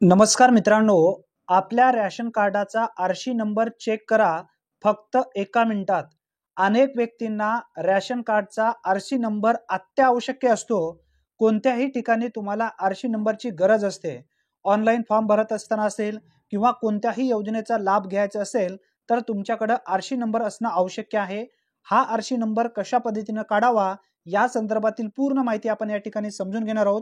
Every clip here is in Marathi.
नमस्कार मित्रांनो, आपल्या रेशन कार्डाचा आरशी नंबर चेक करा फक्त 1 मिनिटात। अनेक व्यक्तींना रेशन कार्डचा आरशी नंबर अत्यावश्यक असतो। कोणत्याही ठिकाणी तुम्हाला आरशी नंबरची गरज असते। ऑनलाईन फॉर्म भरत असताना असेल किंवा कोणत्याही योजनेचा लाभ घ्यायचा असेल तर तुमच्याकडे आरशी नंबर असणं आवश्यक आहे। हा आरशी नंबर कशा पद्धतीने काढावा या संदर्भातील पूर्ण माहिती आपण या ठिकाणी समजून घेणार आहोत।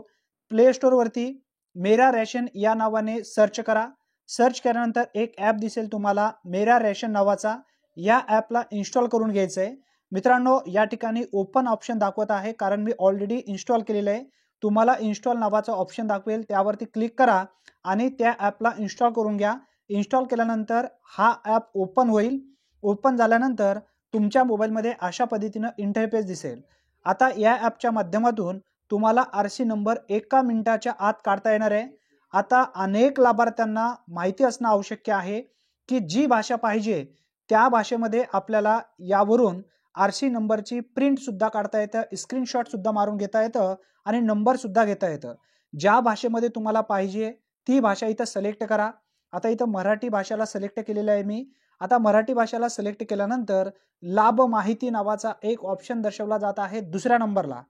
प्ले स्टोर वरती मेरा रेशन या नावाने सर्च करा। सर्च केल्यानंतर एक ॲप दिसेल तुम्हाला मेरा रेशन नावाचा। या ॲपला इन्स्टॉल करून घ्यायचं आहे। मित्रांनो, या ठिकाणी ओपन ऑप्शन दाखवत आहे कारण मी ऑलरेडी इन्स्टॉल केलेलं आहे। तुम्हाला इन्स्टॉल नावाचा ऑप्शन दाखवेल, त्यावरती क्लिक करा आणि त्या ॲपला इन्स्टॉल करून घ्या। इन्स्टॉल केल्यानंतर हा ॲप ओपन होईल। ओपन झाल्यानंतर तुमच्या मोबाईलमध्ये अशा पद्धतीने इंटरफेस दिसेल। आता या ॲपच्या माध्यमातून तुम्हाला आरसी नंबर 1 मिनिटाच्या आत काढता येणार आहे। आता अनेक लाभार्थ्यांना माहिती असणं आवश्यक आहे की जी भाषा पाहिजे त्या भाषेमध्ये आपल्याला यावरून आरसी नंबरची प्रिंट सुद्धा काढता येतं, स्क्रीनशॉट सुद्धा मारून घेता येतं आणि नंबर सुद्धा घेता येतं। ज्या भाषेमध्ये तुम्हाला पाहिजे ती भाषा इथं सिलेक्ट करा। आता इथं मराठी भाषेला सिलेक्ट केलेलं आहे मी। आता मराठी भाषेला सिलेक्ट केल्यानंतर लाभ माहिती नावाचा एक ऑप्शन दर्शवला जात आहे दुसऱ्या नंबरला।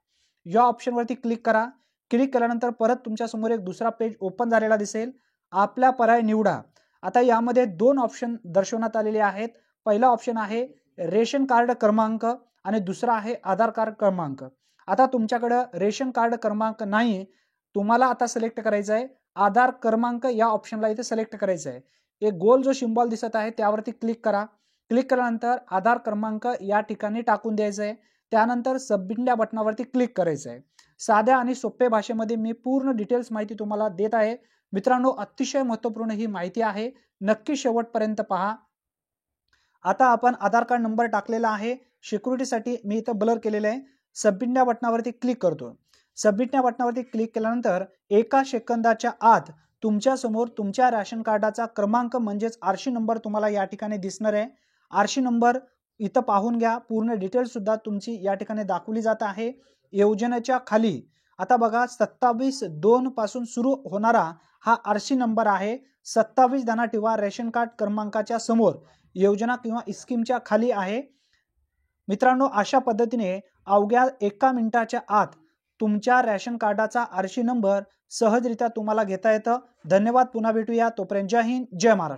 या ऑप्शनवरती क्लिक करा। क्लिक केल्यानंतर परत तुमच्या समोर एक दुसरा पेज ओपन झालेला दिसेल। आपला पर्याय निवडा। आता यामध्ये 2 ऑप्शन दर्शवण्यात आलेले आहेत। पहिला ऑप्शन आहे रेशन कार्ड क्रमांक आणि दुसरा आहे आधार कार्ड क्रमांक। आता तुमच्याकडे रेशन कार्ड क्रमांक नाही, तुम्हाला आता सिलेक्ट करायचं आहे आधार क्रमांक या ऑप्शनला इथे सिलेक्ट करायचं आहे। एक गोल जो सिंबल दिसत आहे त्यावरती क्लिक करा। क्लिक केल्यानंतर आधार क्रमांक या ठिकाणी टाकून द्यायचं आहे। त्यानंतर सबमिट या बटनावरती क्लिक करायचं आहे। साध्या आणि सोप्या भाषेमध्ये मी पूर्ण डिटेल्स माहिती तुम्हाला देत आहे। मित्रांनो, अतिशय महत्त्वपूर्ण ही माहिती आहे, नक्की शेवटपर्यंत पहा। आता आपण आधार कार्ड नंबर टाकलेला आहे, सिक्युरिटीसाठी मी इथं ब्लर केलेलं आहे। सबमिट या बटनावरती क्लिक करतो। सबमिट या बटनावरती क्लिक केल्यानंतर 1 सेकंदाच्या आत तुमच्या समोर तुमच्या रेशन कार्डाचा क्रमांक म्हणजेच आरशी नंबर तुम्हाला या ठिकाणी दिसणार आहे। आरशी नंबर इथं पाहून घ्या, पूर्ण डिटेल्स सुद्धा तुमची या ठिकाणी दाखवली जात आहे। योजनेच्या खाली आता बघा 27/2 पासून सुरू होणारा हा आरशी नंबर आहे। 27 दाना ठेवा रेशन कार्ड क्रमांकाच्या समोर, योजना किंवा स्कीमच्या खाली आहे। मित्रांनो, अशा पद्धतीने अवघ्या 1 मिनिटाच्या आत तुमच्या रेशन कार्डाचा आरशी नंबर सहजरित्या तुम्हाला घेता येतं। धन्यवाद, पुन्हा भेटूया, तोपर्यंत जय हिंद, जय महाराष्ट्र।